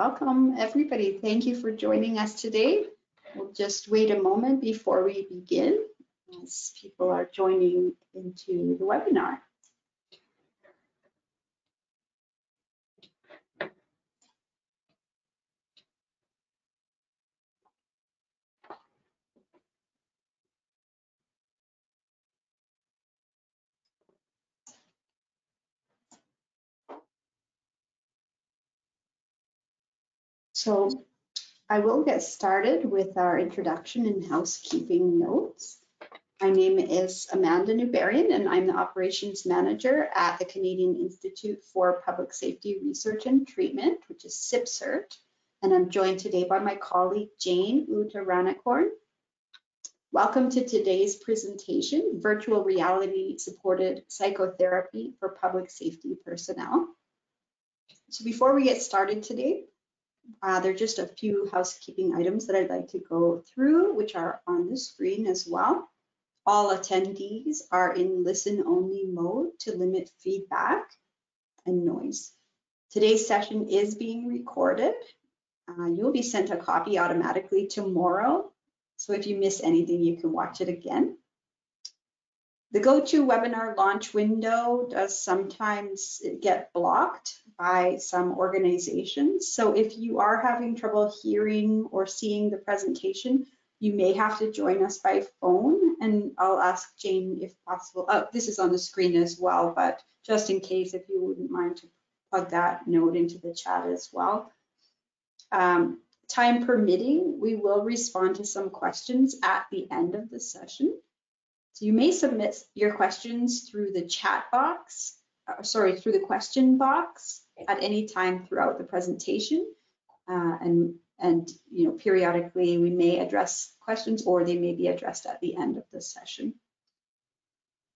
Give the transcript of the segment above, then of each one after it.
Welcome, everybody. Thank you for joining us today. We'll just wait a moment before we begin as people are joining into the webinar. So I will get started with our introduction and housekeeping notes. My name is Amanda Newberian, and I'm the Operations Manager at the Canadian Institute for Public Safety Research and Treatment, which is CIPSRT. And I'm joined today by my colleague, Jane Uta-Ranakorn. Welcome to today's presentation, Virtual Reality Supported Psychotherapy for Public Safety Personnel. So before we get started today, there are just a few housekeeping items that I'd like to go through, which are on the screen as well. All attendees are in listen-only mode to limit feedback and noise. Today's session is being recorded. You'll be sent a copy automatically tomorrow, so if you miss anything, you can watch it again. The GoToWebinar launch window does sometimes get blocked by some organizations. So if you are having trouble hearing or seeing the presentation, you may have to join us by phone, and I'll ask Jane if possible. Oh, this is on the screen as well, but just in case, if you wouldn't mind to plug that note into the chat as well. Time permitting, we will respond to some questions at the end of the session. So you may submit your questions through the chat box, through the question box at any time throughout the presentation. And you know, periodically we may address questions or they may be addressed at the end of the session.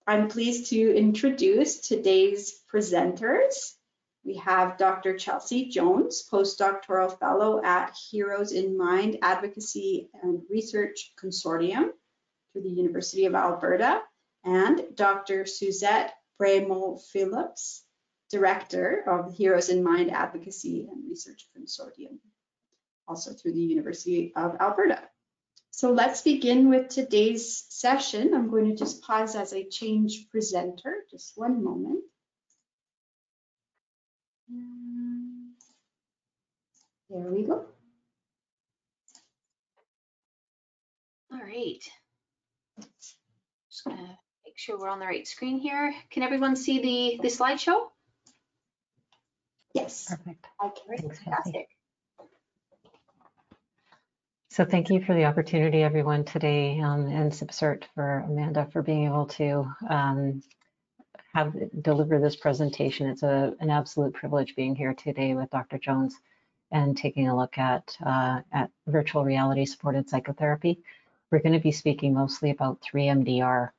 I'm pleased to introduce today's presenters. We have Dr. Chelsea Jones, postdoctoral fellow at Heroes in Mind Advocacy and Research Consortium through the University of Alberta, and Dr. Suzette Bremo-Phillips, Director of Heroes in Mind Advocacy and Research Consortium, also through the University of Alberta. So let's begin with today's session. I'm going to just pause as I change presenter, just one moment. There we go. All right. Just gonna make sure we're on the right screen here. Can everyone see the slideshow? Yes. Perfect. Okay, Thanks, fantastic. So thank you for the opportunity, everyone, today, and CIPSRT for Amanda for being able to deliver this presentation. It's an absolute privilege being here today with Dr. Jones and taking a look at virtual reality supported psychotherapy. We're going to be speaking mostly about 3MDR,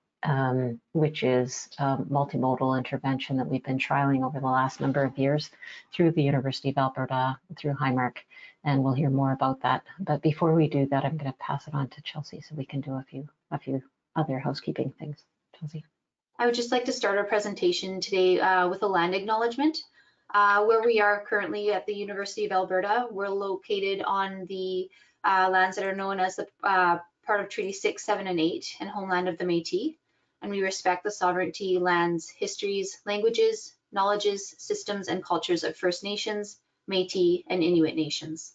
which is multimodal intervention that we've been trialing over the last number of years through the University of Alberta, through HiMARC, and we'll hear more about that. But before we do that, I'm going to pass it on to Chelsea so we can do a few other housekeeping things. Chelsea. I would just like to start our presentation today with a land acknowledgement. Where we are currently at the University of Alberta, we're located on the lands that are known as the part of Treaty 6, 7, and 8 and homeland of the Métis, and we respect the sovereignty, lands, histories, languages, knowledges, systems, and cultures of First Nations, Métis, and Inuit nations.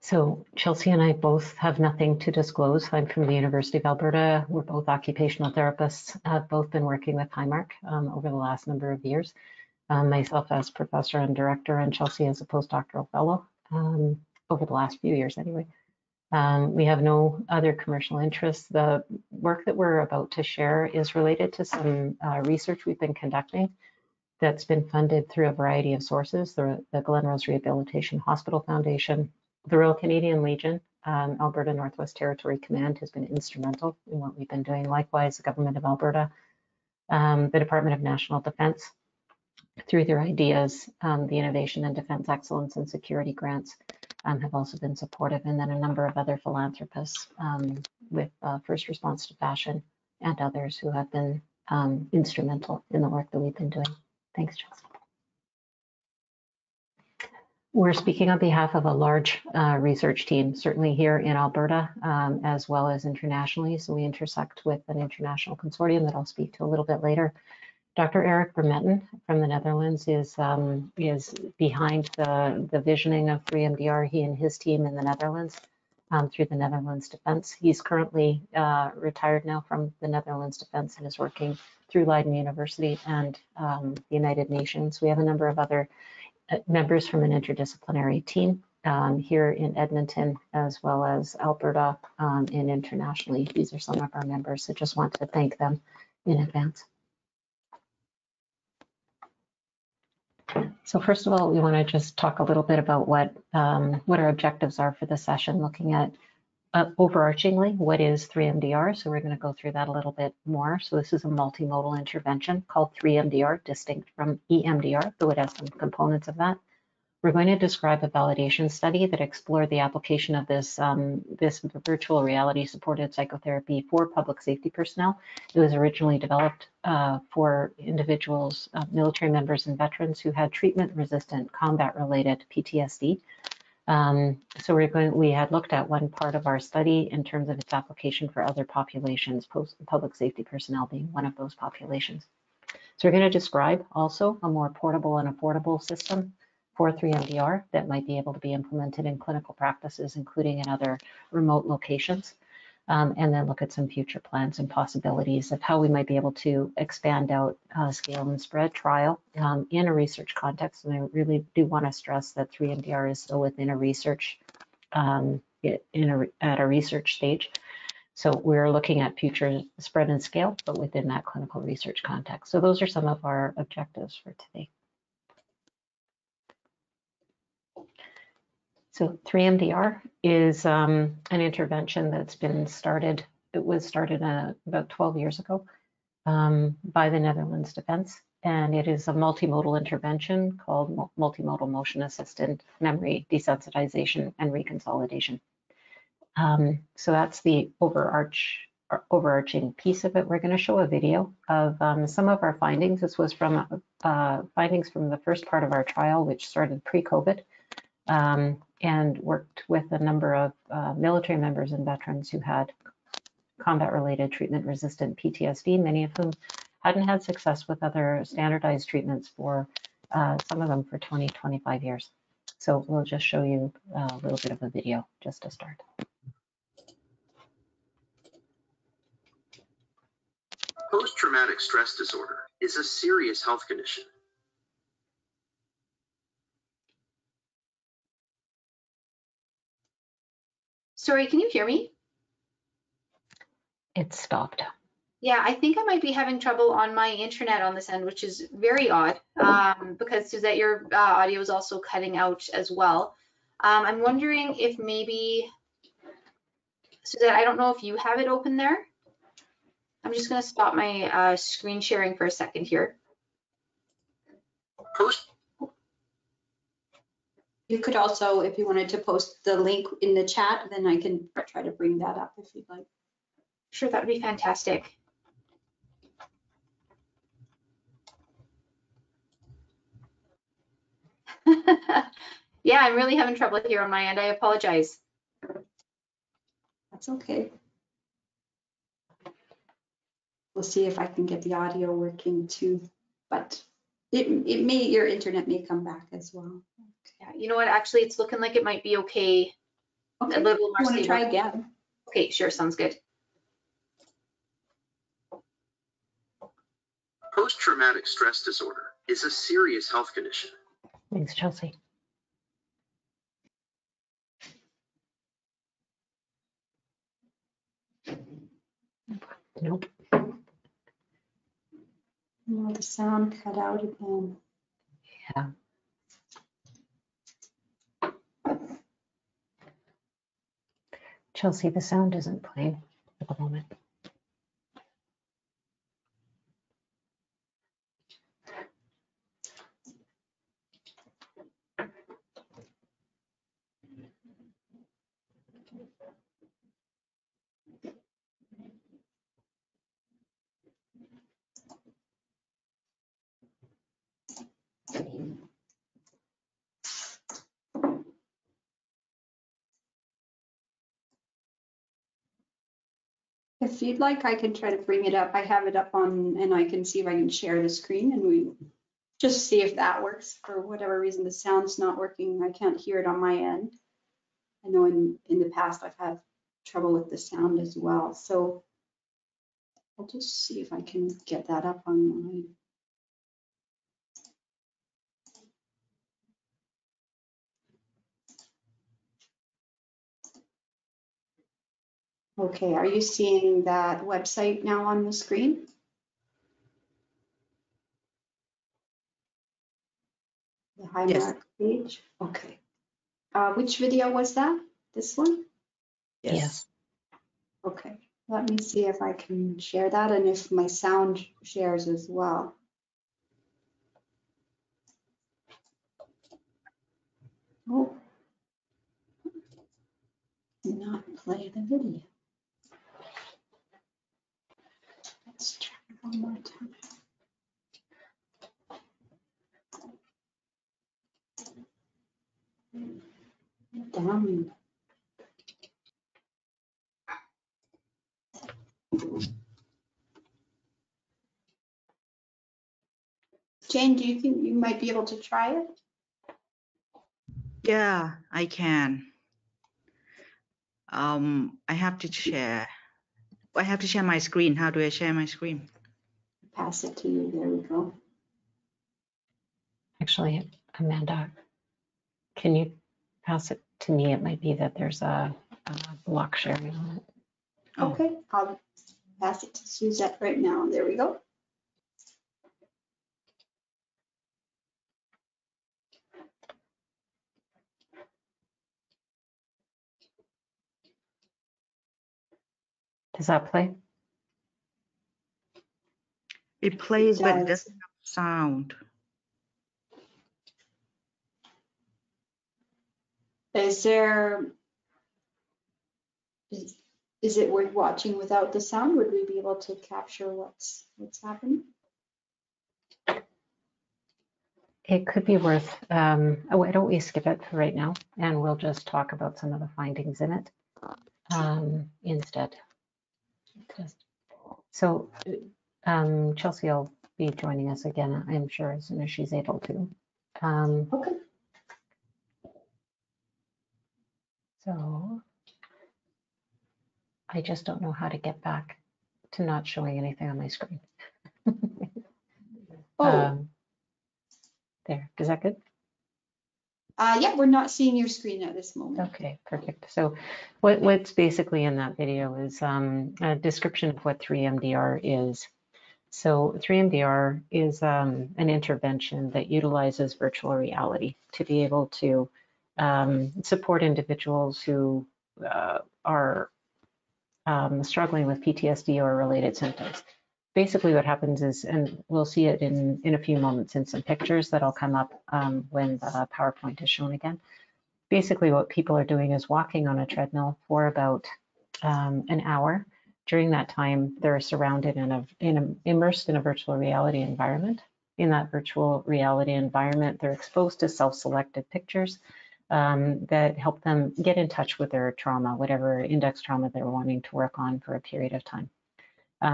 So Chelsea and I both have nothing to disclose. I'm from the University of Alberta. We're both occupational therapists. Have both been working with HiMARC over the last number of years. Myself as professor and director, and Chelsea as a postdoctoral fellow over the last few years anyway. We have no other commercial interests. The work that we're about to share is related to some research we've been conducting that's been funded through a variety of sources, the Glenrose Rehabilitation Hospital Foundation, the Royal Canadian Legion, Alberta Northwest Territory Command has been instrumental in what we've been doing. Likewise, the Government of Alberta, the Department of National Defence, through their ideas, the Innovation and Defence Excellence and Security grants have also been supportive, and then a number of other philanthropists with First Response to Fashion and others who have been instrumental in the work that we've been doing. Thanks, Chelsea. We're speaking on behalf of a large research team, certainly here in Alberta, as well as internationally. So we intersect with an international consortium that I'll speak to a little bit later. Dr. Eric Vermetten from the Netherlands is behind the visioning of 3MDR, he and his team in the Netherlands through the Netherlands Defense. He's currently retired now from the Netherlands Defense and is working through Leiden University and the United Nations. We have a number of other members from an interdisciplinary team here in Edmonton, as well as Alberta and internationally. These are some of our members, so just want to thank them in advance. So first of all, we want to just talk a little bit about what our objectives are for the session, looking at overarchingly, what is 3MDR? So we're going to go through that a little bit more. So this is a multimodal intervention called 3MDR, distinct from EMDR, though it has some components of that. We're going to describe a validation study that explored the application of this virtual reality supported psychotherapy for public safety personnel. It was originally developed for individuals, military members and veterans who had treatment-resistant combat-related PTSD. So we had looked at one part of our study in terms of its application for other populations, public safety personnel being one of those populations. So we're going to describe also a more portable and affordable system for 3MDR that might be able to be implemented in clinical practices, including in other remote locations, and then look at some future plans and possibilities of how we might be able to expand out scale and spread trial in a research context. And I really do want to stress that 3MDR is still within a research, at a research stage. So we're looking at future spread and scale, but within that clinical research context. So those are some of our objectives for today. So 3MDR is an intervention that's been started. It was started about 12 years ago by the Netherlands Defense, and it is a multimodal intervention called multimodal motion assisted memory desensitization and reconsolidation. So that's the overarching piece of it. We're going to show a video of some of our findings. This was from findings from the first part of our trial, which started pre-COVID. And worked with a number of military members and veterans who had combat-related treatment-resistant PTSD, many of whom hadn't had success with other standardized treatments for some of them for 20, 25 years. So we'll just show you a little bit of a video just to start. Post-traumatic stress disorder is a serious health condition. Sorry, can you hear me? It stopped. Yeah, I think I might be having trouble on my internet on this end, which is very odd because Suzette, your audio is also cutting out as well. I'm wondering if maybe, Suzette, I don't know if you have it open there. I'm just going to stop my screen sharing for a second here. You could also, if you wanted to post the link in the chat, then I can try to bring that up if you'd like. Sure, that would be fantastic. Yeah, I'm really having trouble here on my end. I apologize. That's okay. We'll see if I can get the audio working too, but your internet may come back as well. Yeah, you know what? Actually, it's looking like it might be okay. Okay. A little more You want to stable. try again? Okay, sure, sounds good. Post-traumatic stress disorder is a serious health condition. Thanks, Chelsea. Nope. Oh, the sound cut out again. Yeah. Chelsea, the sound isn't playing at the moment. If you'd like, I can try to bring it up. I have it up on, and I can see if I can share the screen and we just see if that works. For whatever reason, the sound's not working. I can't hear it on my end. I know in the past I've had trouble with the sound as well. So I'll just see if I can get that up online. Okay, are you seeing that website now on the screen? The HiMARC Yes. page? Okay. Which video was that? This one? Yes. Okay, let me see if I can share that and if my sound shares as well. Oh, not play the video. Let's try one more time. Down. Jane, do you think you might be able to try it? Yeah, I can. I have to share. I have to share my screen. How do I share my screen? Pass it to you. There we go. Actually, Amanda, can you pass it to me? It might be that there's a block sharing on it. Oh. Okay, I'll pass it to Suzette right now. There we go. Does that play? It plays, but it does. doesn't have sound. Is there, is it worth watching without the sound? Would we be able to capture what's happening? It could be worth, why don't we skip it for right now and we'll just talk about some of the findings in it instead. So Chelsea will be joining us again, I'm sure, as soon as she's able to. Okay. So I just don't know how to get back to not showing anything on my screen. Oh, There, is that good? yeah, we're not seeing your screen at this moment. Okay, perfect. So what's basically in that video is a description of what 3MDR is. So 3MDR is an intervention that utilizes virtual reality to be able to support individuals who are struggling with PTSD or related symptoms. Basically what happens is, and we'll see it in a few moments in some pictures that'll come up when the PowerPoint is shown again. Basically what people are doing is walking on a treadmill for about an hour. During that time, they're surrounded immersed in a virtual reality environment. In that virtual reality environment, they're exposed to self-selected pictures that help them get in touch with their trauma, whatever index trauma they're wanting to work on for a period of time.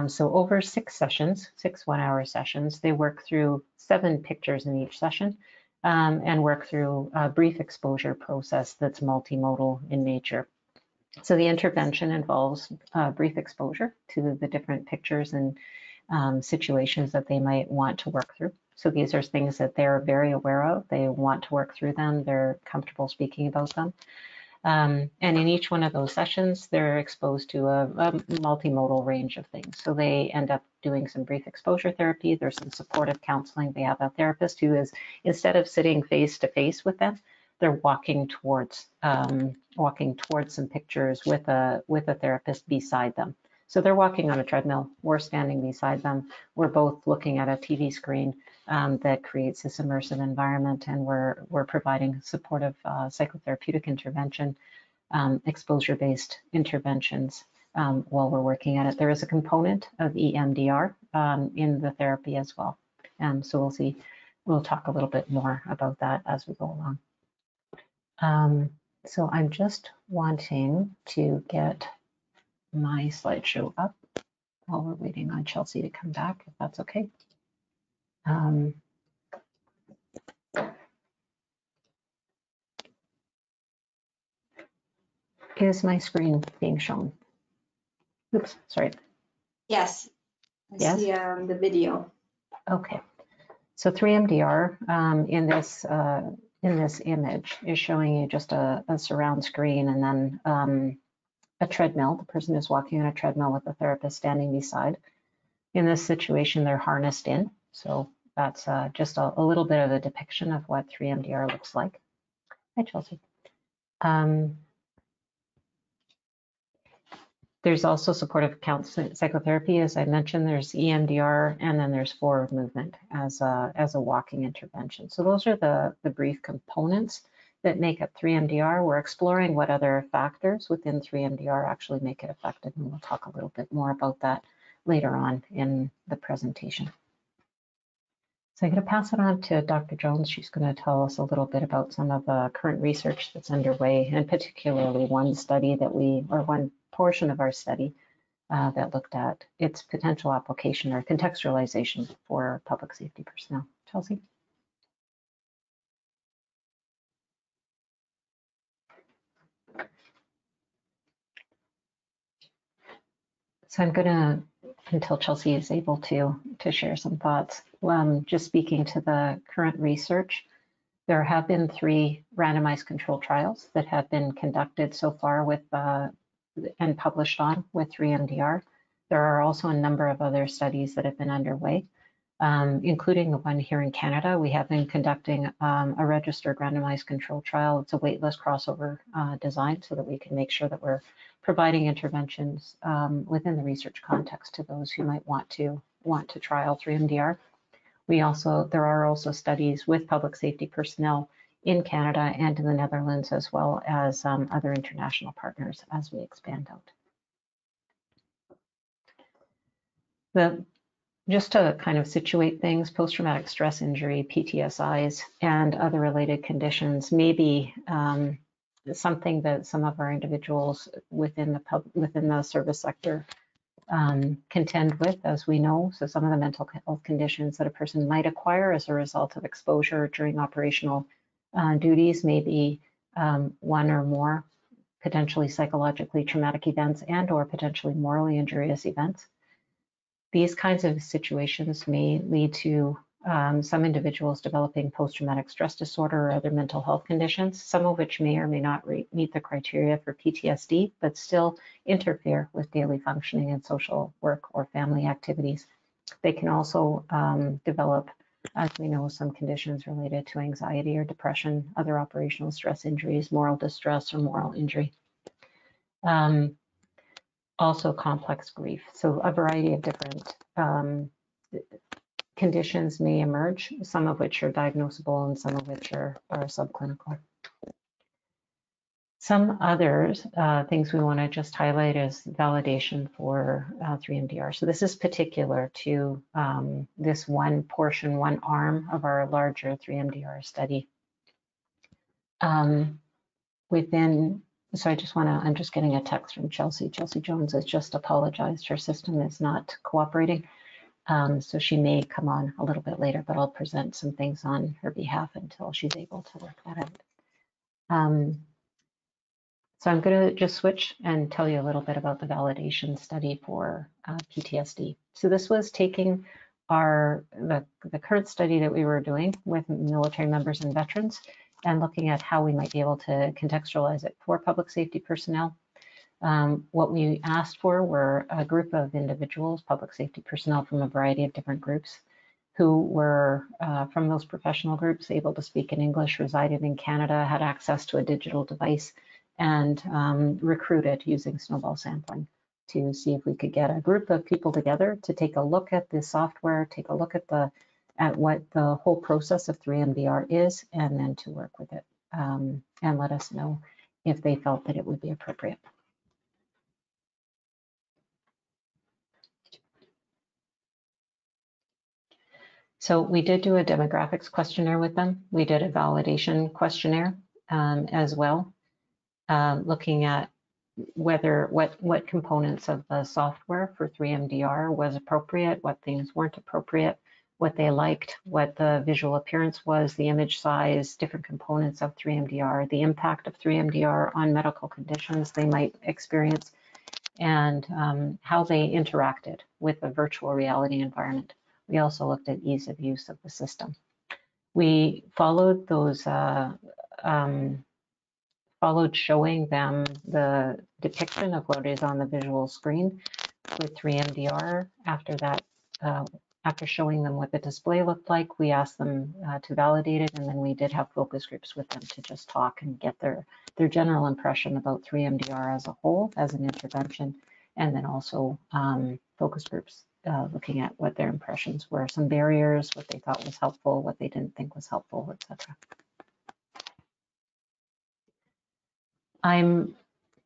So over 6 sessions, 6 one-hour sessions, they work through 7 pictures in each session and work through a brief exposure process that's multimodal in nature. So the intervention involves brief exposure to the different pictures and situations that they might want to work through. So these are things that they're very aware of. They want to work through them. They're comfortable speaking about them. And in each one of those sessions, they're exposed to a multimodal range of things. So they end up doing some brief exposure therapy. There's some supportive counseling. They have a therapist who is, instead of sitting face to face with them, they're walking towards some pictures with a therapist beside them. So they're walking on a treadmill. We're standing beside them. We're both looking at a TV screen that creates this immersive environment, and we're providing supportive psychotherapeutic intervention, exposure-based interventions while we're working at it. There is a component of EMDR in the therapy as well. So we'll talk a little bit more about that as we go along. So I'm just wanting to get my slideshow up while we're waiting on Chelsea to come back, if that's okay. Is my screen being shown? Oops, sorry. Yes, I Yes? see the video. Okay. So 3MDR in this image is showing you just a surround screen and then a treadmill. The person is walking on a treadmill with the therapist standing beside. In this situation, they're harnessed in. So that's just a little bit of a depiction of what 3MDR looks like. Hi, Chelsea. There's also supportive counseling psychotherapy. As I mentioned, there's EMDR, and then there's forward movement as a walking intervention. So those are the brief components that make up 3MDR. We're exploring what other factors within 3MDR actually make it effective, and we'll talk a little bit more about that later on in the presentation. So I'm going to pass it on to Dr. Jones. She's going to tell us a little bit about some of the current research that's underway, and particularly one portion of our study that looked at its potential application or contextualization for public safety personnel. Chelsea? So I'm going to, until Chelsea is able to share some thoughts, just speaking to the current research, there have been 3 randomized controlled trials that have been conducted so far with and published on with 3MDR. There are also a number of other studies that have been underway, including the one here in Canada. We have been conducting a registered randomized controlled trial. It's a waitlist crossover design so that we can make sure that we're providing interventions within the research context to those who might want to trial 3MDR. There are also studies with public safety personnel in Canada and in the Netherlands, as well as other international partners as we expand out. Just to kind of situate things, post-traumatic stress injury, PTSIs, and other related conditions may be something that some of our individuals within the service sector contend with, as we know. So some of the mental health conditions that a person might acquire as a result of exposure during operational duties may be one or more potentially psychologically traumatic events and or potentially morally injurious events. These kinds of situations may lead to some individuals developing post-traumatic stress disorder or other mental health conditions, some of which may or may not meet the criteria for PTSD, but still interfere with daily functioning and social work or family activities. They can also develop, as we know, some conditions related to anxiety or depression, other operational stress injuries, moral distress or moral injury. Also complex grief. So a variety of different conditions may emerge, some of which are diagnosable and some of which are subclinical. Some others things we want to just highlight is validation for 3MDR. So this is particular to this one portion, one arm of our larger 3MDR study. So I'm just getting a text from Chelsea. Chelsea Jones has just apologized. Her system is not cooperating. So she may come on a little bit later, but I'll present some things on her behalf until she's able to work that out. So I'm going to just switch and tell you a little bit about the validation study for PTSD. So this was taking the current study that we were doing with military members and veterans and looking at how we might be able to contextualize it for public safety personnel. What we asked for were a group of individuals, public safety personnel from a variety of different groups, who were from those professional groups able to speak in English, resided in Canada, had access to a digital device, and recruited using snowball sampling to see if we could get a group of people together to take a look at the software, take a look at what the whole process of 3MDR is, and then to work with it and let us know if they felt that it would be appropriate. So we did do a demographics questionnaire with them. We did a validation questionnaire as well, looking at what components of the software for 3MDR was appropriate, what things weren't appropriate, what they liked, what the visual appearance was, the image size, different components of 3MDR, the impact of 3MDR on medical conditions they might experience, and how they interacted with the virtual reality environment. We also looked at ease of use of the system. We followed those, followed showing them the depiction of what is on the visual screen with 3MDR. After that, after showing them what the display looked like, we asked them to validate it, and then we did have focus groups with them to just talk and get their general impression about 3MDR as a whole, as an intervention, and then also focus groups looking at what their impressions were, some barriers, what they thought was helpful, what they didn't think was helpful, etc. I'm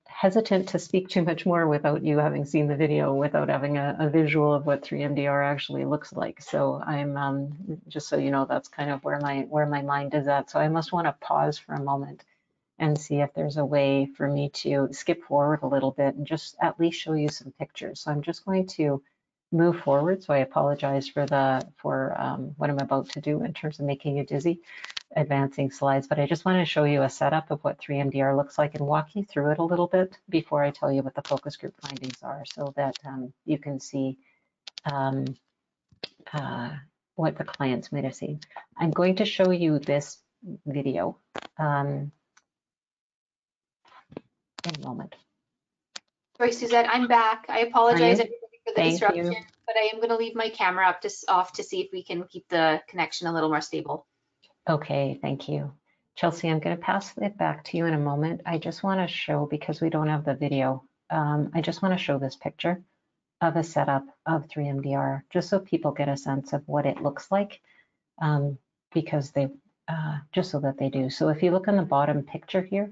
hesitant to speak too much more without you having seen the video, without having a visual of what 3MDR actually looks like. So I'm just so you know, that's kind of where my mind is at. So I must want to pause for a moment and see if there's a way for me to skip forward a little bit and just at least show you some pictures. So I'm just going to move forward. So I apologize for what I'm about to do in terms of making you dizzy, advancing slides, but I just want to show you a setup of what 3MDR looks like and walk you through it a little bit before I tell you what the focus group findings are, so that you can see what the clients might have seen. I'm going to show you this video in a moment. Sorry, Suzette, I'm back. I apologize everybody for the disruption, but I am going to leave my camera off to see if we can keep the connection a little more stable. Okay, thank you. Chelsea, I'm going to pass it back to you in a moment. I just want to show, because we don't have the video, I just want to show this picture of a setup of 3MDR, just so people get a sense of what it looks like, because they, just so that they do. So if you look on the bottom picture here,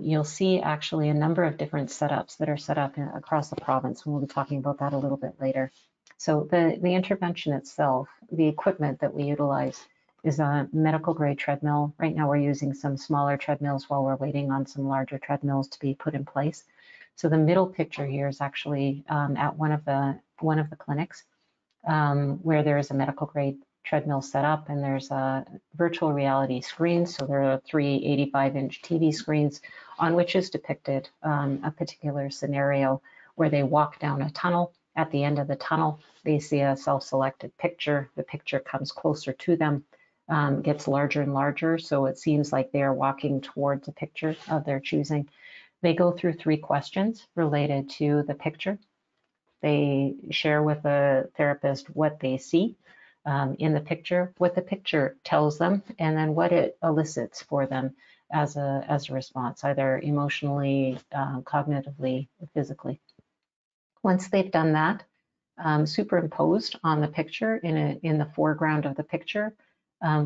you'll see actually a number of different setups that are set up across the province, and we'll be talking about that a little bit later. So the intervention itself, the equipment that we utilize, is a medical grade treadmill. Right now we're using some smaller treadmills while we're waiting on some larger treadmills to be put in place. So the middle picture here is actually at one of the clinics where there is a medical grade treadmill set up, and there's a virtual reality screen. So there are 3 85-inch TV screens on which is depicted a particular scenario where they walk down a tunnel. At the end of the tunnel, they see a self-selected picture. The picture comes closer to them, gets larger and larger, so it seems like they are walking towards a picture of their choosing. They go through 3 questions related to the picture. They share with the therapist what they see in the picture, what the picture tells them, and then what it elicits for them as a response, either emotionally, cognitively, or physically. Once they've done that, superimposed on the picture in the foreground of the picture,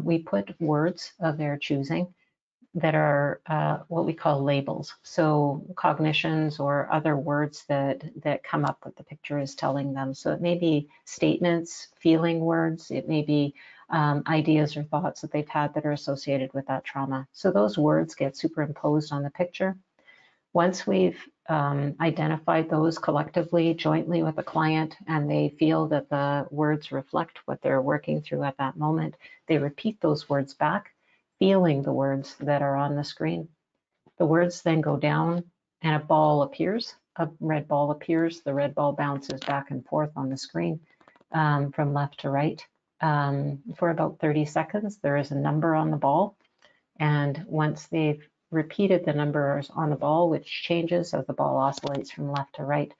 we put words of their choosing that are what we call labels. So cognitions or other words that come up that the picture is telling them. So it may be statements, feeling words, it may be ideas or thoughts that they've had that are associated with that trauma. So those words get superimposed on the picture. Once we've identified those collectively, jointly with the client, and they feel that the words reflect what they're working through at that moment, they repeat those words back, feeling the words that are on the screen. The words then go down and a ball appears, a red ball appears. The red ball bounces back and forth on the screen from left to right. For about 30 seconds, there is a number on the ball. And once they've repeated the numbers on the ball, which changes as the ball oscillates from left to right,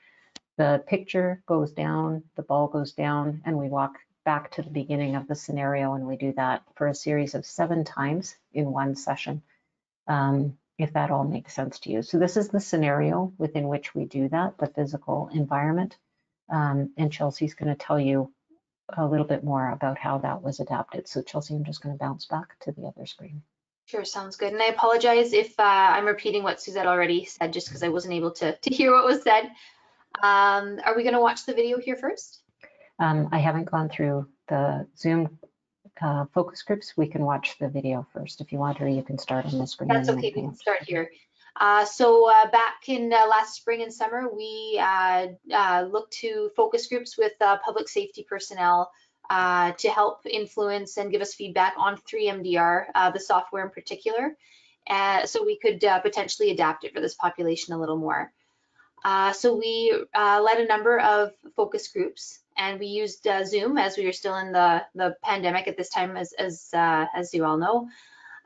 the picture goes down, the ball goes down, and we walk back to the beginning of the scenario, and we do that for a series of 7 times in one session, if that all makes sense to you. So this is the scenario within which we do that, the physical environment, and Chelsea's going to tell you a little bit more about how that was adapted. So Chelsea, I'm just going to bounce back to the other screen. Sure, sounds good. And I apologize if I'm repeating what Suzette already said, just because I wasn't able to hear what was said. Are we going to watch the video here first? I haven't gone through the Zoom focus groups. We can watch the video first if you want, or you can start on the screen. That's okay, we can start here. Back in last spring and summer, we looked to focus groups with public safety personnel to help influence and give us feedback on 3MDR, the software in particular, so we could potentially adapt it for this population a little more. So we led a number of focus groups, and we used Zoom, as we were still in the pandemic at this time, as you all know.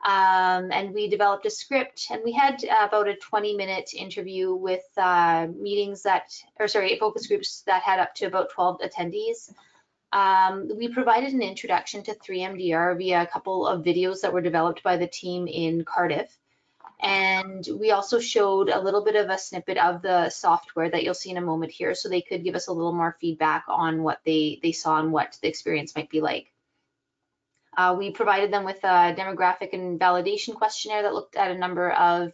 And we developed a script, and we had about a 20-minute interview with focus groups that had up to about 12 attendees. We provided an introduction to 3MDR via a couple of videos that were developed by the team in Cardiff. And we also showed a little bit of a snippet of the software that you'll see in a moment here, so they could give us a little more feedback on what they saw and what the experience might be like. We provided them with a demographic and validation questionnaire that looked at a number of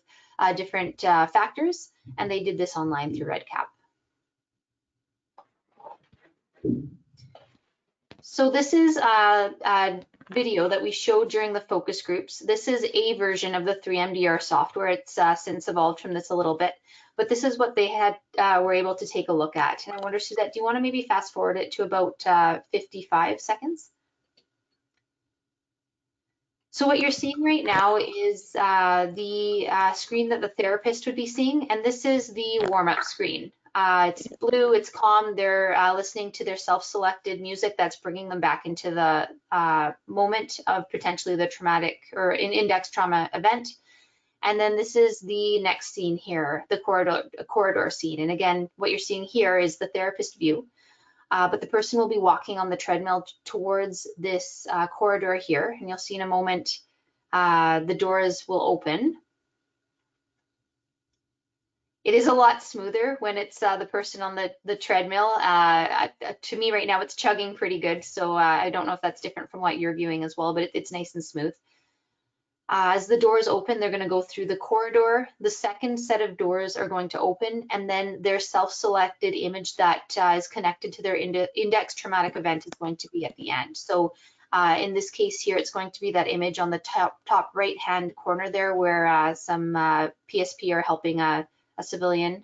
different factors, and they did this online through REDCap. So this is a video that we showed during the focus groups. This is a version of the 3MDR software. It's since evolved from this a little bit, but this is what they were able to take a look at. And I wonder, Suzette, do you want to maybe fast forward it to about 55 seconds? So what you're seeing right now is the screen that the therapist would be seeing, and this is the warm-up screen. It's blue, it's calm, they're listening to their self-selected music that's bringing them back into the moment of potentially the traumatic or an index trauma event. And then this is the next scene here, the corridor scene. And again, what you're seeing here is the therapist view, but the person will be walking on the treadmill towards this corridor here. And you'll see in a moment, the doors will open. It is a lot smoother when it's the person on the treadmill. To me right now, it's chugging pretty good. So I don't know if that's different from what you're viewing as well, but it's nice and smooth. As the doors open, they're going to go through the corridor. The second set of doors are going to open, and then their self-selected image that is connected to their index traumatic event is going to be at the end. So in this case here, it's going to be that image on the top right-hand corner there where some PSP are helping a civilian.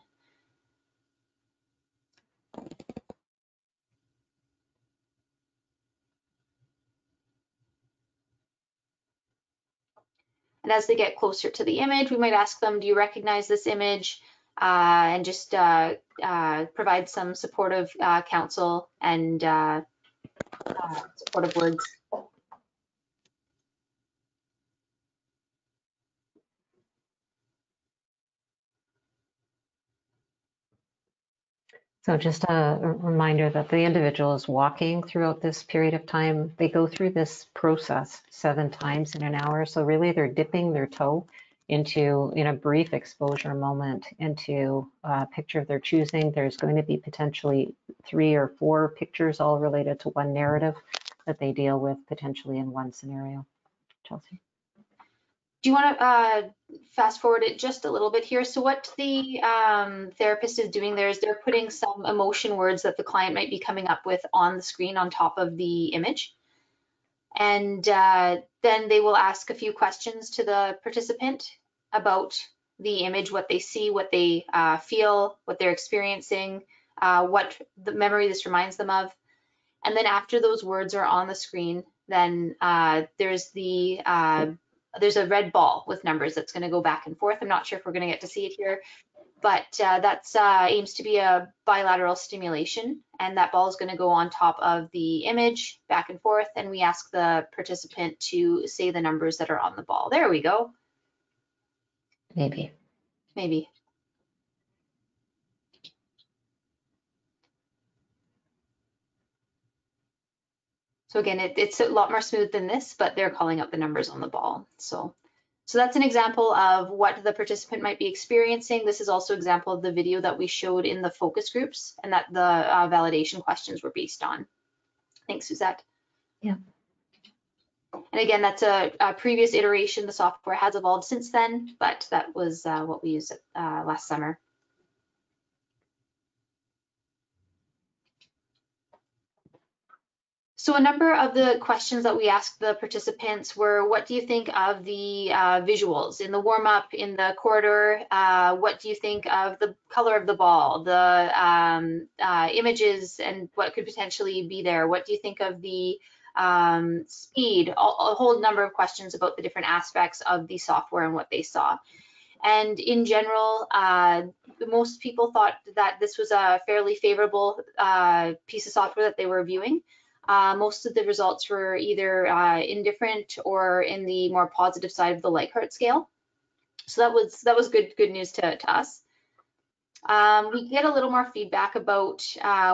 And as they get closer to the image, we might ask them, do you recognize this image? And just provide some supportive counsel and supportive words. So just a reminder that the individual is walking throughout this period of time. They go through this process 7 times in an hour. So really they're dipping their toe into, in a brief exposure moment, into a picture of their choosing. There's going to be potentially 3 or 4 pictures all related to one narrative that they deal with potentially in one scenario. Chelsea. Do you want to fast forward it just a little bit here? So what the therapist is doing there is they're putting some emotion words that the client might be coming up with on the screen on top of the image. And then they will ask a few questions to the participant about the image, what they see, what they feel, what they're experiencing, what the memory this reminds them of. And then after those words are on the screen, then there's a red ball with numbers that's going to go back and forth. I'm not sure if we're going to get to see it here, but that's aims to be a bilateral stimulation, and that ball is going to go on top of the image back and forth, and we ask the participant to say the numbers that are on the ball. There we go. Maybe. So again, it's a lot more smooth than this, but they're calling out the numbers on the ball. So that's an example of what the participant might be experiencing. This is also an example of the video that we showed in the focus groups and that the validation questions were based on. Thanks, Suzette. Yeah. And again, that's a previous iteration. The software has evolved since then, but that was what we used last summer. So a number of the questions that we asked the participants were, what do you think of the visuals in the warm-up, in the corridor? What do you think of the color of the ball, the images and what could potentially be there? What do you think of the speed? A whole number of questions about the different aspects of the software and what they saw. And in general, most people thought that this was a fairly favorable piece of software that they were viewing. Most of the results were either indifferent or in the more positive side of the Likert scale. So that was good news to us. We get a little more feedback about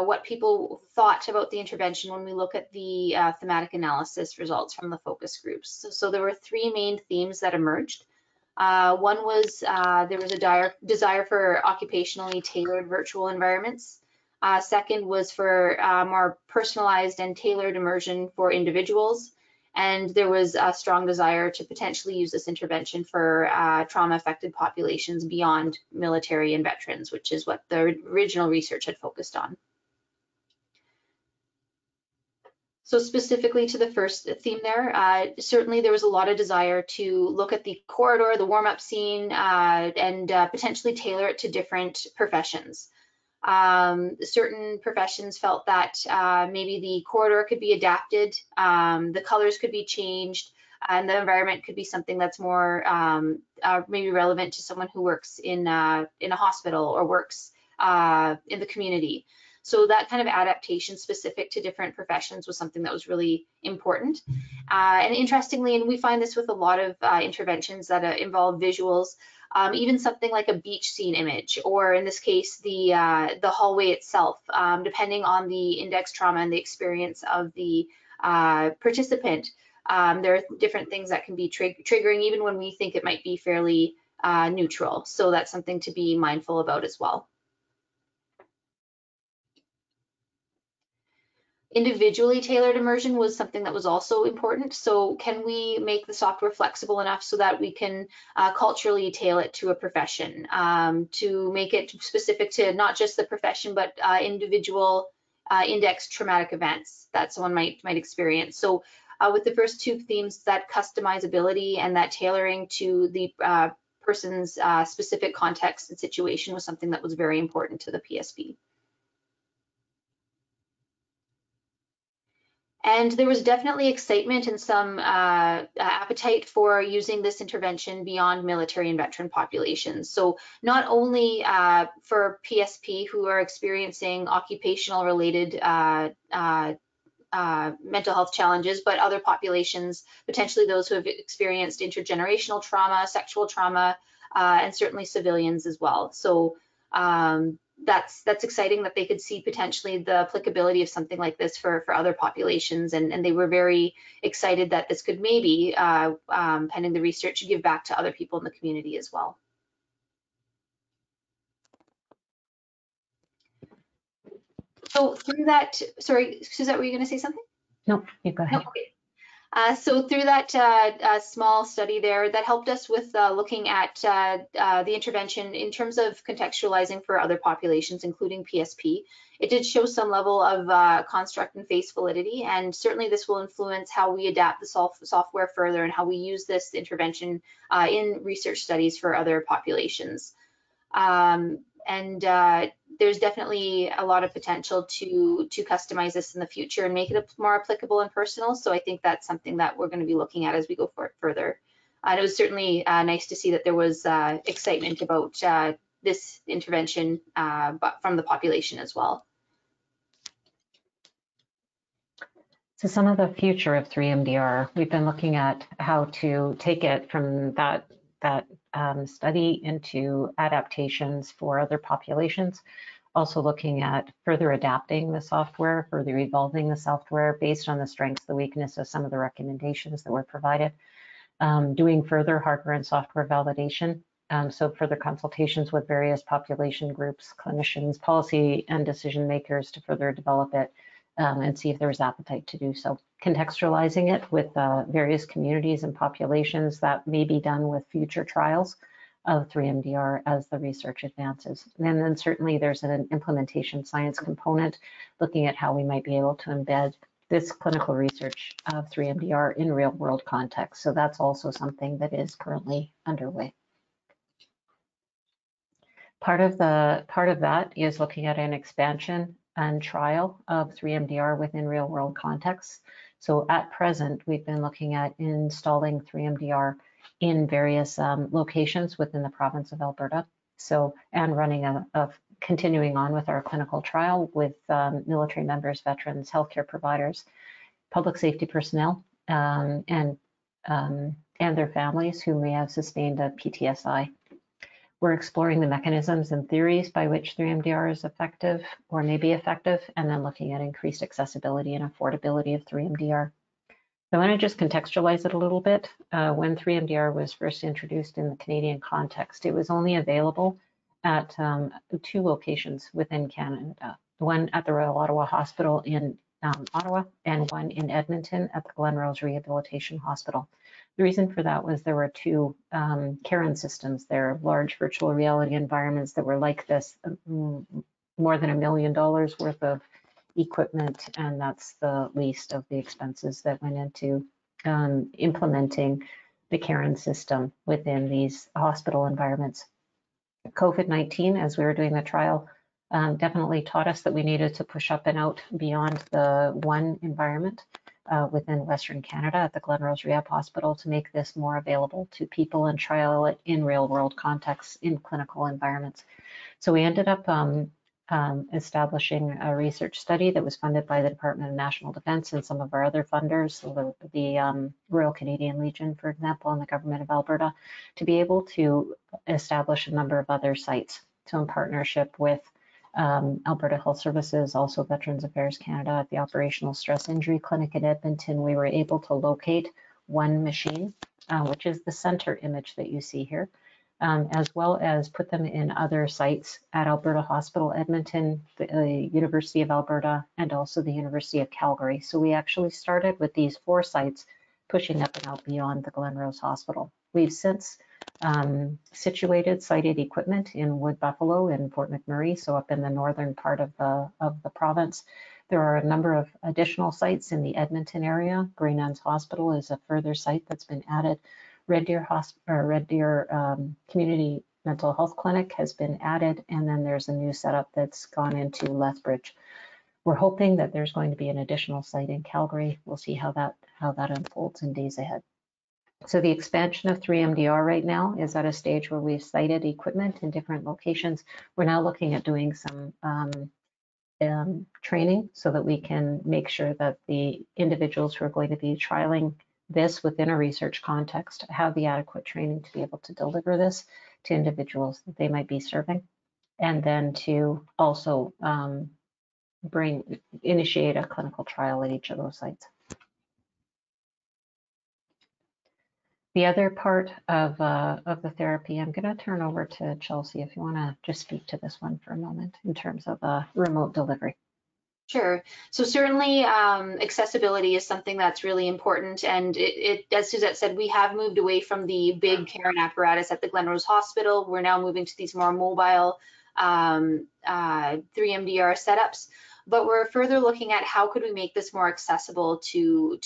what people thought about the intervention when we look at the thematic analysis results from the focus groups. So there were three main themes that emerged. One was there was a desire for occupationally tailored virtual environments. Second was for more personalized and tailored immersion for individuals. And there was a strong desire to potentially use this intervention for trauma-affected populations beyond military and veterans, which is what the original research had focused on. So specifically to the first theme there, certainly there was a lot of desire to look at the corridor, the warm-up scene, and potentially tailor it to different professions. Certain professions felt that maybe the corridor could be adapted, the colors could be changed, and the environment could be something that's more maybe relevant to someone who works in a hospital or works in the community. So that kind of adaptation specific to different professions was something that was really important. And interestingly, and we find this with a lot of interventions that involve visuals, even something like a beach scene image, or in this case, the hallway itself, depending on the index trauma and the experience of the participant, there are different things that can be triggering even when we think it might be fairly neutral. So that's something to be mindful about as well. Individually tailored immersion was something that was also important. So can we make the software flexible enough so that we can culturally tailor it to a profession, to make it specific to not just the profession, but individual index traumatic events that someone might experience. So with the first two themes, that customizability and that tailoring to the person's specific context and situation was something that was very important to the PSP. And there was definitely excitement and some appetite for using this intervention beyond military and veteran populations. So not only for PSP who are experiencing occupational related mental health challenges, but other populations, potentially those who have experienced intergenerational trauma, sexual trauma, and certainly civilians as well. So that's exciting that they could see potentially the applicability of something like this for other populations, and they were very excited that this could maybe, pending the research, give back to other people in the community as well. So through that, sorry, Suzette, were you going to say something? No, you go ahead. No, okay. So through that small study there, that helped us with looking at the intervention in terms of contextualizing for other populations, including PSP. It did show some level of construct and face validity, and certainly this will influence how we adapt the software further and how we use this intervention in research studies for other populations. There's definitely a lot of potential to customize this in the future and make it more applicable and personal. So I think that's something that we're going to be looking at as we go further. And it was certainly nice to see that there was excitement about this intervention but from the population as well. So some of the future of 3MDR, we've been looking at how to take it from that study into adaptations for other populations, also looking at further adapting the software, further evolving the software based on the strengths, the weakness of some of the recommendations that were provided, doing further hardware and software validation, so further consultations with various population groups, clinicians, policy and decision makers to further develop it and see if there's appetite to do so. Contextualizing it with various communities and populations that may be done with future trials of 3MDR as the research advances. And then certainly there's an implementation science component, looking at how we might be able to embed this clinical research of 3MDR in real world context. So that's also something that is currently underway. Part of that is looking at an expansion and trial of 3MDR within real world contexts. So at present, we've been looking at installing 3MDR in various locations within the province of Alberta. So, and running continuing on with our clinical trial with military members, veterans, healthcare providers, public safety personnel, and their families who may have sustained a PTSI. We're exploring the mechanisms and theories by which 3MDR is effective or may be effective, and then looking at increased accessibility and affordability of 3MDR. I want to just contextualize it a little bit. When 3MDR was first introduced in the Canadian context, it was only available at 2 locations within Canada, one at the Royal Ottawa Hospital in Ottawa and one in Edmonton at the Glenrose Rehabilitation Hospital. The reason for that was there were 2 Karen systems there, large virtual reality environments that were like this, more than $1 million worth of equipment, and that's the least of the expenses that went into implementing the Karen system within these hospital environments. COVID-19, as we were doing the trial, definitely taught us that we needed to push up and out beyond the one environment within Western Canada at the Glenrose Rehab Hospital to make this more available to people and trial it in real world contexts in clinical environments. So we ended up establishing a research study that was funded by the Department of National Defence and some of our other funders, the Royal Canadian Legion, for example, and the Government of Alberta, to be able to establish a number of other sites. So in partnership with Alberta Health Services, also Veterans Affairs Canada, at the Operational Stress Injury Clinic in Edmonton, we were able to locate one machine, which is the center image that you see here, as well as put them in other sites at Alberta Hospital Edmonton, the University of Alberta, and also the University of Calgary. So we actually started with these 4 sites, pushing up and out beyond the Glenrose Hospital. We've since sited equipment in Wood Buffalo and Fort McMurray, so up in the northern part of the province. There are a number of additional sites in the Edmonton area. Grey Nuns Hospital is a further site that's been added. Red Deer Community Mental Health Clinic has been added, and then there's a new setup that's gone into Lethbridge. We're hoping that there's going to be an additional site in Calgary. We'll see how that unfolds in days ahead. So the expansion of 3MDR right now is at a stage where we've sited equipment in different locations. We're now looking at doing some training so that we can make sure that the individuals who are going to be trialing this within a research context have the adequate training to be able to deliver this to individuals that they might be serving, and then to also initiate a clinical trial at each of those sites. The other part of the therapy, I'm going to turn over to Chelsea if you want to just speak to this one for a moment in terms of remote delivery. Sure. So certainly accessibility is something that's really important. And as Suzette said, we have moved away from the big Karen apparatus at the Glenrose Hospital. We're now moving to these more mobile 3MDR setups. But we're further looking at how could we make this more accessible to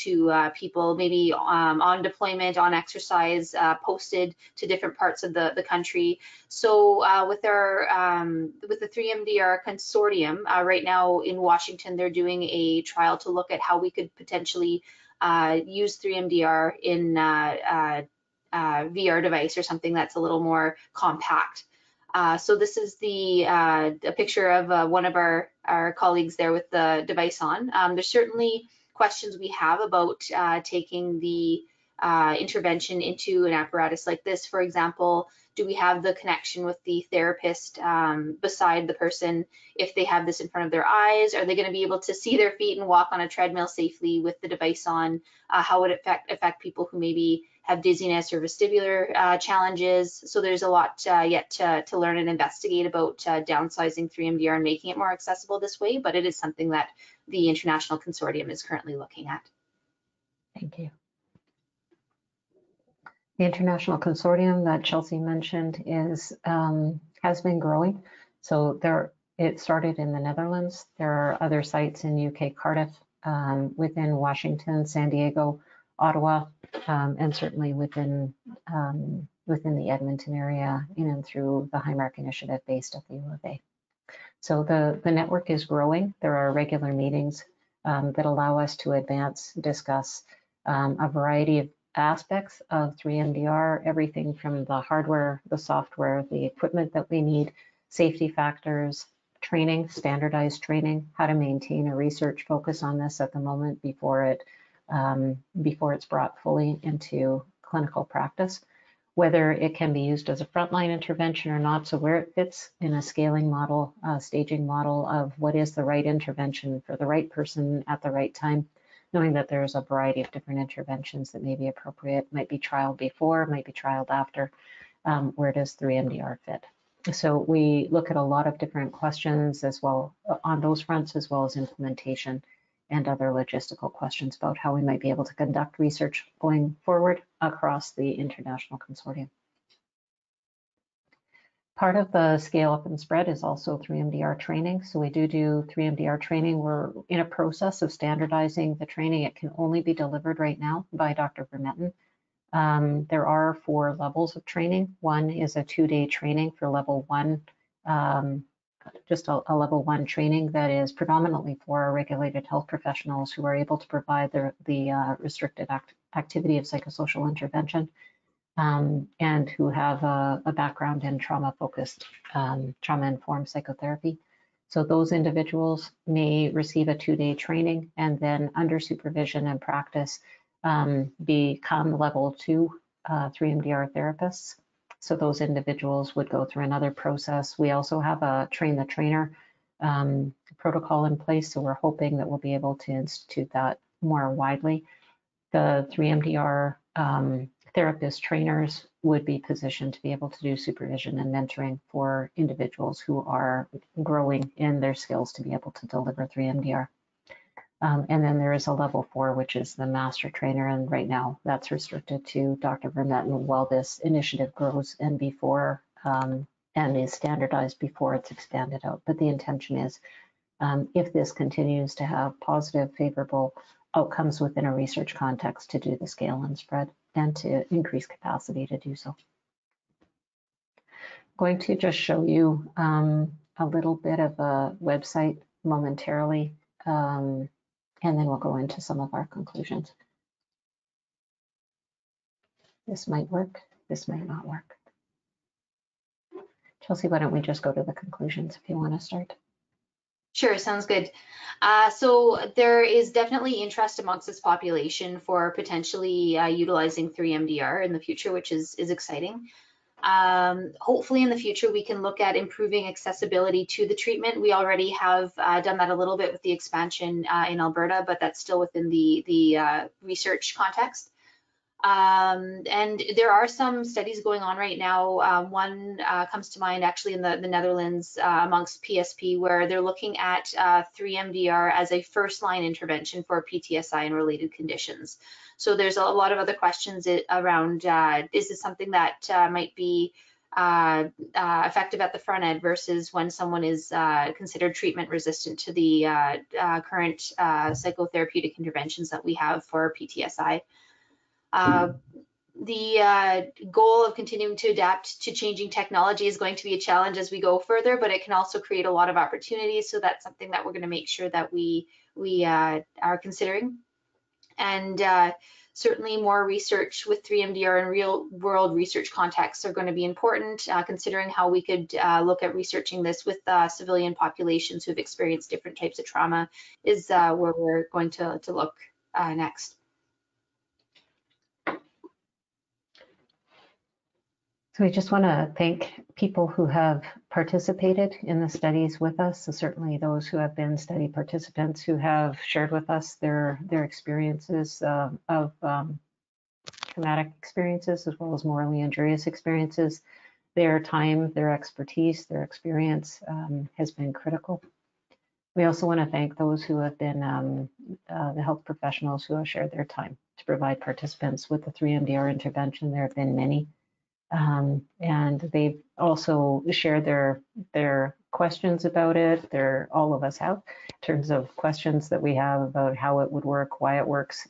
people, maybe on deployment, on exercise, posted to different parts of the country. So with the 3MDR Consortium, right now in Washington, they're doing a trial to look at how we could potentially use 3MDR in VR device or something that's a little more compact. So this is a picture of one of our colleagues there with the device on. There's certainly questions we have about taking the intervention into an apparatus like this. For example, do we have the connection with the therapist beside the person? If they have this in front of their eyes, are they going to be able to see their feet and walk on a treadmill safely with the device on? How would it affect people who maybe have dizziness or vestibular challenges? So there's a lot yet to learn and investigate about downsizing 3MDR and making it more accessible this way, but it is something that the International Consortium is currently looking at. Thank you. The International Consortium that Chelsea mentioned has been growing. So it started in the Netherlands. There are other sites in UK Cardiff, within Washington, San Diego, Ottawa, and certainly within the Edmonton area, in and through the HiMARC initiative based at the U of A. So the network is growing. There are regular meetings that allow us to advance, discuss a variety of aspects of 3MDR, everything from the hardware, the software, the equipment that we need, safety factors, training, standardized training, how to maintain a research focus on this at the moment before it's brought fully into clinical practice, whether it can be used as a frontline intervention or not, so where it fits in a scaling model, staging model of what is the right intervention for the right person at the right time, knowing that there's a variety of different interventions that may be appropriate, might be trialed before, might be trialed after, where does 3MDR fit? So we look at a lot of different questions as well on those fronts, as well as implementation and other logistical questions about how we might be able to conduct research going forward across the international consortium. Part of the scale up and spread is also 3MDR training. So we do 3MDR training. We're in a process of standardizing the training. It can only be delivered right now by Dr. Vermetten. There are 4 levels of training. One is a 2-day training for level 1, just a level 1 training that is predominantly for our regulated health professionals who are able to provide the restricted activity of psychosocial intervention, and who have a background in trauma-focused, trauma-informed psychotherapy. So those individuals may receive a 2-day training and then under supervision and practice become level 2 3MDR therapists. So those individuals would go through another process. We also have a train the trainer protocol in place, so we're hoping that we'll be able to institute that more widely. The 3MDR therapist trainers would be positioned to be able to do supervision and mentoring for individuals who are growing in their skills to be able to deliver 3MDR. And then there is a level 4, which is the master trainer. And right now that's restricted to Dr. Vermetten while this initiative grows and and is standardized before it's expanded out. But the intention is if this continues to have positive, favorable outcomes within a research context, to do the scale and spread and to increase capacity to do so. I'm going to just show you a little bit of a website momentarily. And then we'll go into some of our conclusions. This might work, this might not work. Chelsea, why don't we just go to the conclusions if you want to start? Sure, sounds good. So there is definitely interest amongst this population for potentially utilizing 3MDR in the future, which is exciting. Hopefully in the future, we can look at improving accessibility to the treatment. We already have done that a little bit with the expansion in Alberta, but that's still within the research context. And there are some studies going on right now. One comes to mind actually in the Netherlands amongst PSP, where they're looking at 3MDR as a first-line intervention for PTSI and related conditions. So there's a lot of other questions around, is this something that might be effective at the front end versus when someone is considered treatment resistant to the current psychotherapeutic interventions that we have for PTSI. The goal of continuing to adapt to changing technology is going to be a challenge as we go further, but it can also create a lot of opportunities. So that's something that we're going to make sure that we are considering. And certainly more research with 3MDR in real world research contexts are going to be important, considering how we could look at researching this with civilian populations who have experienced different types of trauma is where we're going to look next. So we just want to thank people who have participated in the studies with us. So certainly those who have been study participants who have shared with us their experiences of traumatic experiences, as well as morally injurious experiences. Their time, their expertise, their experience has been critical. We also want to thank those who have been the health professionals who have shared their time to provide participants with the 3MDR intervention. There have been many. And they've also shared their questions about it. All of us have, in terms of questions that we have about how it would work, why it works,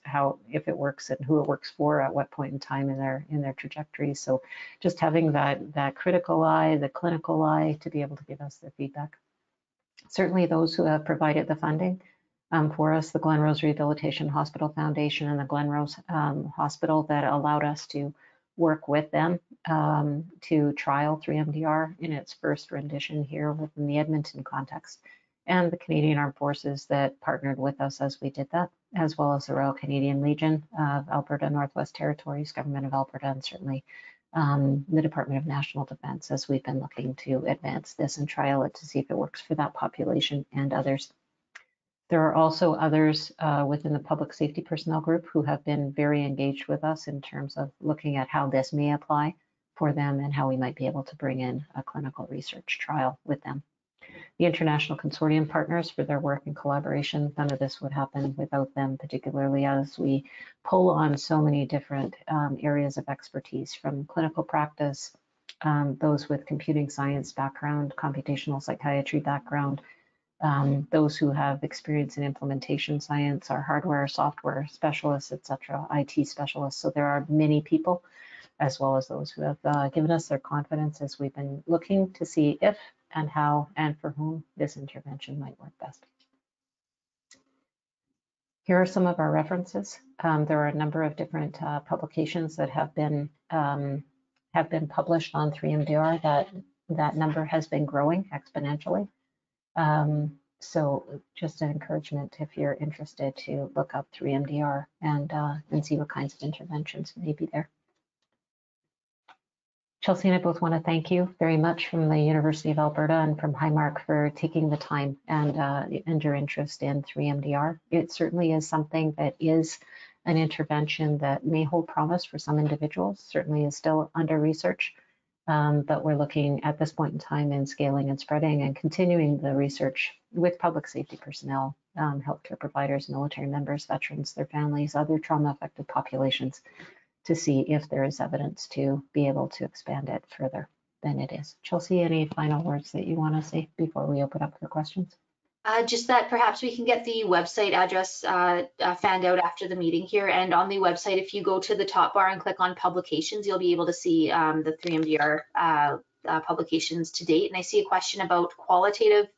if it works, and who it works for at what point in time in their trajectory. So just having that critical eye, the clinical eye, to be able to give us their feedback. Certainly those who have provided the funding for us, the Glenrose Rehabilitation Hospital Foundation and the Glenrose Hospital, that allowed us to work with them to trial 3MDR in its first rendition here within the Edmonton context, and the Canadian Armed Forces that partnered with us as we did that, as well as the Royal Canadian Legion of Alberta Northwest Territories, Government of Alberta, and certainly the Department of National Defence, as we've been looking to advance this and trial it to see if it works for that population and others. There are also others within the public safety personnel group who have been very engaged with us in terms of looking at how this may apply for them and how we might be able to bring in a clinical research trial with them. The international consortium partners for their work and collaboration, none of this would happen without them, particularly as we pull on so many different areas of expertise, from clinical practice, those with computing science background, computational psychiatry background, those who have experience in implementation science, our hardware, software specialists, etc., IT specialists. So there are many people, as well as those who have given us their confidence as we've been looking to see if and how and for whom this intervention might work best. Here are some of our references. There are a number of different publications that have been published on 3MDR. That number has been growing exponentially. So just an encouragement, if you're interested, to look up 3MDR and see what kinds of interventions may be there. Chelsea and I both want to thank you very much from the University of Alberta and from HiMARC for taking the time and your interest in 3MDR. It certainly is something that is an intervention that may hold promise for some individuals, certainly is still under research. But we're looking at this point in time in scaling and spreading and continuing the research with public safety personnel, healthcare providers, military members, veterans, their families, other trauma-affected populations, to see if there is evidence to be able to expand it further than it is. Chelsea, any final words that you want to say before we open up for questions? Just that perhaps we can get the website address fanned out after the meeting here. And on the website, if you go to the top bar and click on publications, you'll be able to see the 3MDR publications to date. And I see a question about qualitative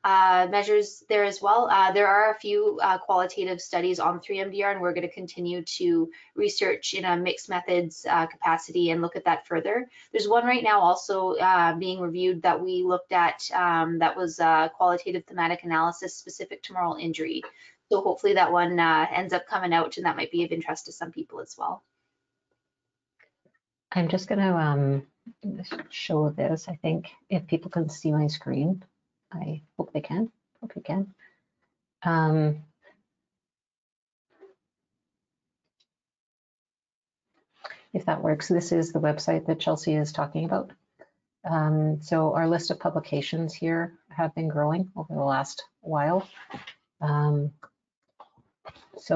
measures there as well. There are a few qualitative studies on 3MDR, and we're going to continue to research in a mixed methods capacity and look at that further. There's one right now also being reviewed that we looked at that was qualitative thematic analysis specific to moral injury. So hopefully that one ends up coming out, and that might be of interest to some people as well. I'm just going to show this. I think if people can see my screen. I hope they can. Hope you can. If that works, this is the website that Chelsea is talking about. So our list of publications here have been growing over the last while. So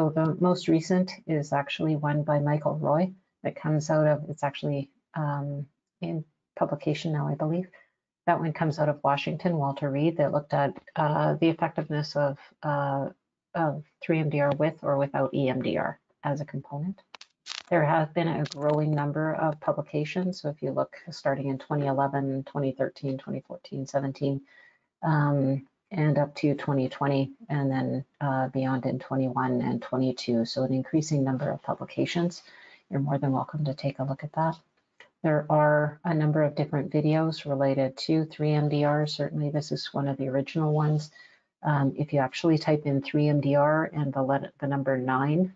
the most recent is actually one by Michael Roy that comes out of, it's actually in publication now, I believe. That one comes out of Washington, Walter Reed, that looked at the effectiveness of 3MDR with or without EMDR as a component. There have been a growing number of publications. So if you look starting in 2011, 2013, 2014, 17, and up to 2020, and then beyond in 21 and 22. So an increasing number of publications. You're more than welcome to take a look at that. There are a number of different videos related to 3MDR. Certainly this is one of the original ones. If you actually type in 3MDR and the number 9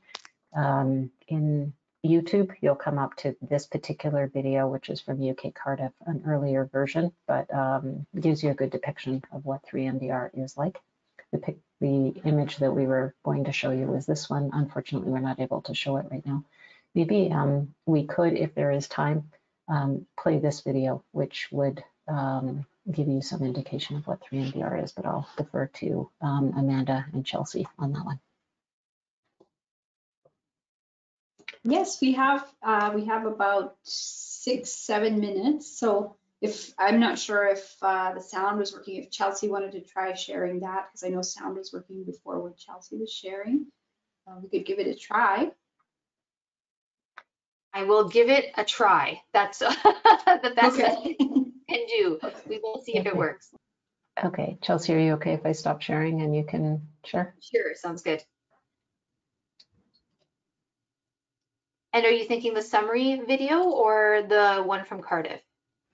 in YouTube, you'll come up to this particular video, which is from UK Cardiff, an earlier version, but gives you a good depiction of what 3MDR is like. The image that we were going to show you was this one. Unfortunately, we're not able to show it right now. Maybe we could, if there is time, play this video, which would give you some indication of what 3MDR is, but I'll defer to Amanda and Chelsea on that one. Yes, we have about 6-7 minutes. So If I'm not sure if the sound was working, if Chelsea wanted to try sharing that, because I know sound was working before when Chelsea was sharing. We could give it a try. I will give it a try. That's the best Okay. I can do. We will see if it works. Okay, Chelsea, are you okay if I stop sharing and you can share? Sure, sounds good. And are you thinking the summary video or the one from Cardiff?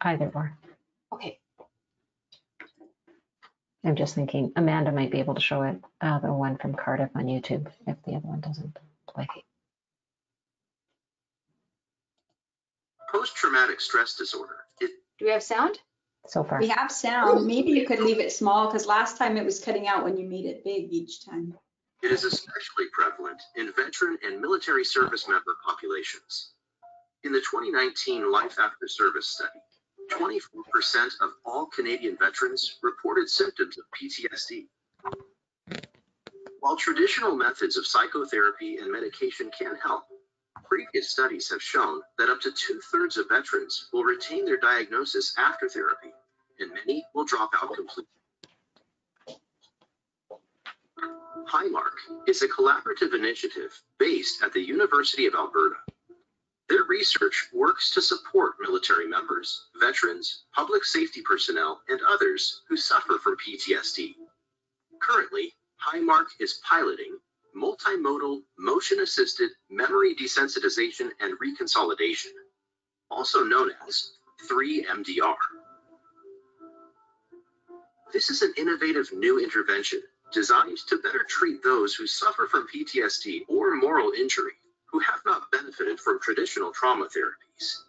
Either or. Okay. I'm just thinking Amanda might be able to show it, the one from Cardiff on YouTube, if the other one doesn't play. Post-traumatic stress disorder. Do we have sound? So far. We have sound. Maybe you could leave it small because last time it was cutting out when you made it big each time. It is especially prevalent in veteran and military service member populations. In the 2019 Life After Service study, 24% of all Canadian veterans reported symptoms of PTSD. While traditional methods of psychotherapy and medication can help, previous studies have shown that up to 2/3 of veterans will retain their diagnosis after therapy, and many will drop out completely. HiMARC is a collaborative initiative based at the University of Alberta. Their research works to support military members, veterans, public safety personnel, and others who suffer from PTSD. Currently, HiMARC is piloting multimodal motion-assisted memory desensitization and reconsolidation, also known as 3MDR. This is an innovative new intervention designed to better treat those who suffer from PTSD or moral injury who have not benefited from traditional trauma therapies.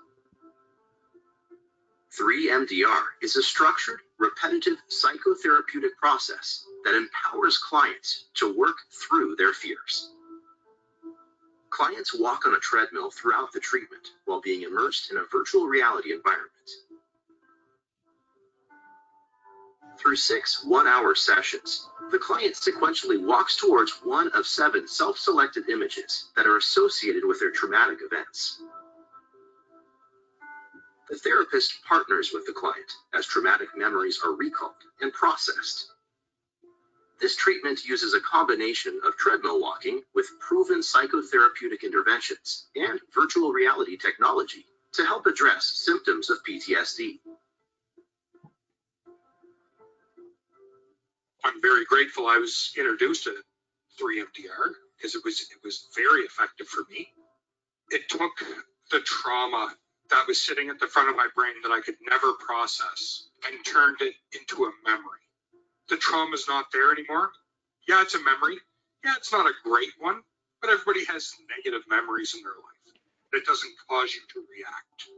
3MDR is a structured, repetitive psychotherapeutic process that empowers clients to work through their fears. Clients walk on a treadmill throughout the treatment while being immersed in a virtual reality environment. Through 6 one-hour sessions, the client sequentially walks towards one of 7 self-selected images that are associated with their traumatic events. The therapist partners with the client as traumatic memories are recalled and processed. This treatment uses a combination of treadmill walking with proven psychotherapeutic interventions and virtual reality technology to help address symptoms of PTSD. I'm very grateful I was introduced to 3MDR because it was very effective for me. It took the trauma that was sitting at the front of my brain that I could never process and turned it into a memory. The trauma's not there anymore. Yeah, it's a memory. Yeah, it's not a great one, but everybody has negative memories in their life. It doesn't cause you to react.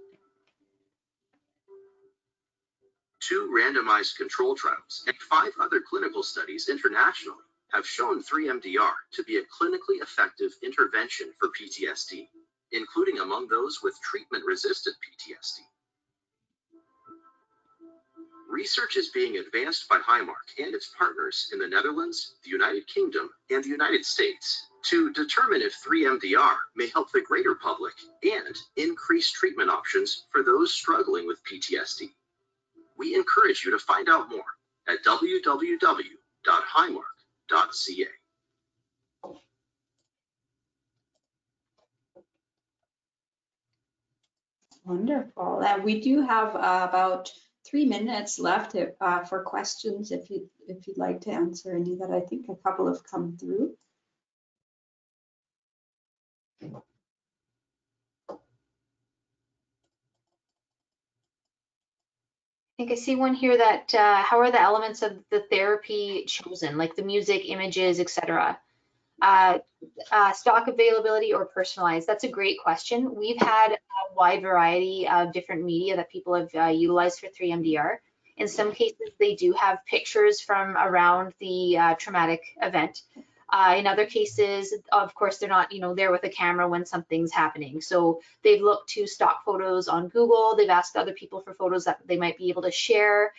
2 randomized control trials and 5 other clinical studies internationally have shown 3MDR to be a clinically effective intervention for PTSD, including among those with treatment-resistant PTSD. Research is being advanced by HiMARC and its partners in the Netherlands, the United Kingdom, and the United States to determine if 3MDR may help the greater public and increase treatment options for those struggling with PTSD. We encourage you to find out more at www.himarc.ca. Wonderful. And we do have about 3 minutes left for questions if you'd like to answer any that I think a couple have come through. I think I see one here that how are the elements of the therapy chosen, like the music, images, etc. Stock availability or personalized? That's a great question. We've had a wide variety of different media that people have utilized for 3MDR. In some cases, they do have pictures from around the traumatic event. In other cases, of course, they're not, there with a camera when something's happening. So they've looked to stock photos on Google. They've asked other people for photos that they might be able to share.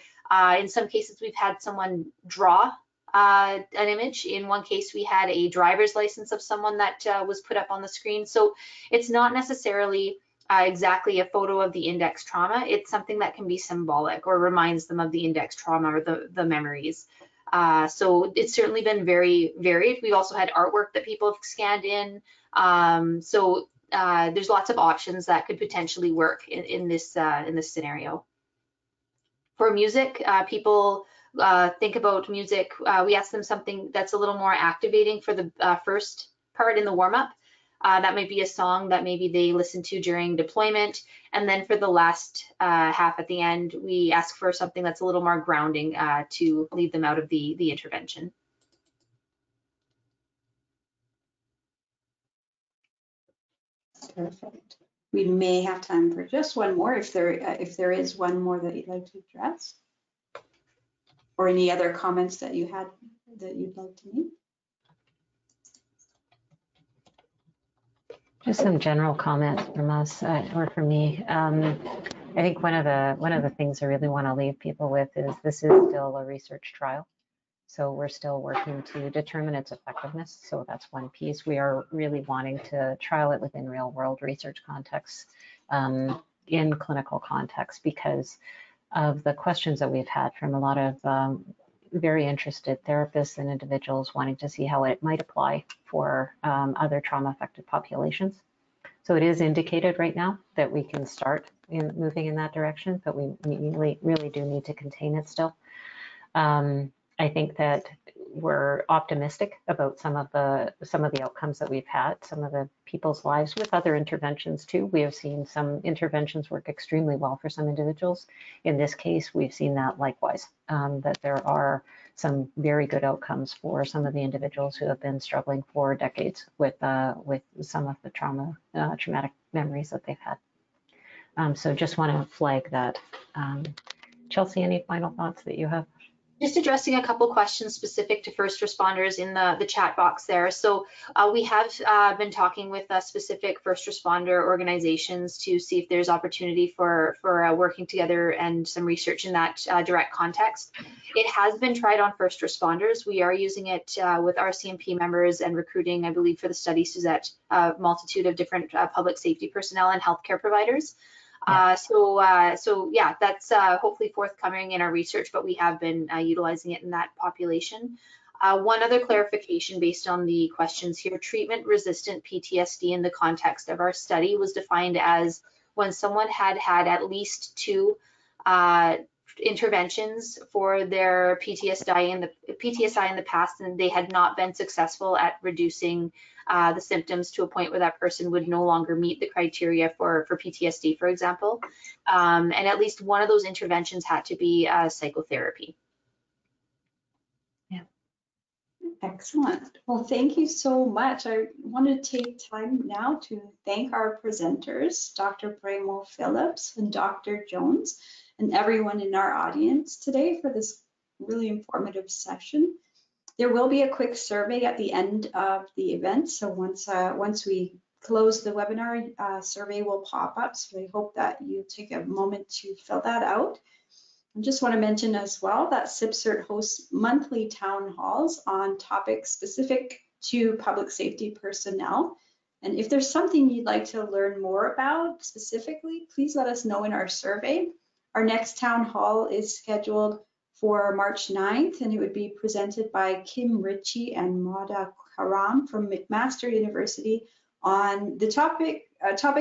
In some cases, we've had someone draw an image. In one case, we had a driver's license of someone that was put up on the screen. So it's not necessarily exactly a photo of the index trauma. It's something that can be symbolic or reminds them of the index trauma or the memories. So it's certainly been very varied. We've also had artwork that people have scanned in. So there's lots of options that could potentially work in this scenario. For music, people think about music. We ask them something that's a little more activating for the first part in the warm-up. That might be a song that maybe they listen to during deployment. And then for the last half at the end, we ask for something that's a little more grounding to lead them out of the intervention. Perfect. We may have time for just one more if there is one more that you'd like to address. Or any other comments that you had that you'd like to make? Just some general comments from us or from me. I think one of the things I really want to leave people with is this is still a research trial. So we're still working to determine its effectiveness. So that's one piece. We are really wanting to trial it within real world research contexts, in clinical context, because of the questions that we've had from a lot of very interested therapists and individuals wanting to see how it might apply for other trauma affected populations. So it is indicated right now that we can start moving in that direction, but we really do need to contain it still. I think that we're optimistic about some of the outcomes that we've had, some of the people's lives with other interventions too. We have seen some interventions work extremely well for some individuals. In this case, we've seen that likewise, that there are some very good outcomes for some of the individuals who have been struggling for decades with some of the traumatic memories that they've had. So just want to flag that. Chelsea, any final thoughts that you have? Just addressing a couple questions specific to first responders in the chat box there. So we have been talking with specific first responder organizations to see if there's opportunity for working together and some research in that direct context. It has been tried on first responders. We are using it with RCMP members and recruiting, I believe, for the study, Suzette, a multitude of different public safety personnel and healthcare providers. Yeah. So yeah, that's hopefully forthcoming in our research, but we have been utilizing it in that population. One other clarification based on the questions here, treatment-resistant PTSD in the context of our study was defined as when someone had had at least 2 interventions for their PTSI in the past, and they had not been successful at reducing the symptoms to a point where that person would no longer meet the criteria for PTSD, for example. And at least one of those interventions had to be psychotherapy. Yeah. Excellent. Well, thank you so much. I want to take time now to thank our presenters, Dr. Bremo Phillips and Dr. Jones, and everyone in our audience today for this really informative session. There will be a quick survey at the end of the event. So once we close the webinar, survey will pop up. So I hope that you take a moment to fill that out. I just want to mention as well that CIPSRT hosts monthly town halls on topics specific to public safety personnel. And if there's something you'd like to learn more about specifically, please let us know in our survey. Our next town hall is scheduled for March 9th, and it would be presented by Kim Ritchie and Mauda Karam from McMaster University on the topic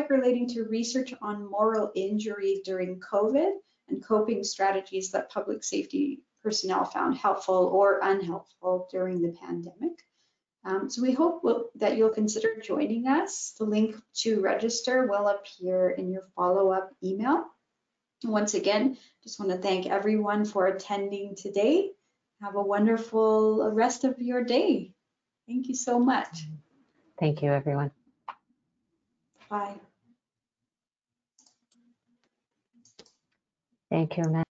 relating to research on moral injury during COVID and coping strategies that public safety personnel found helpful or unhelpful during the pandemic. So we hope that you'll consider joining us. The link to register will appear in your follow-up email. Once again, just want to thank everyone for attending today. Have a wonderful rest of your day. Thank you so much. Thank you, everyone. Bye. Thank you, Amanda.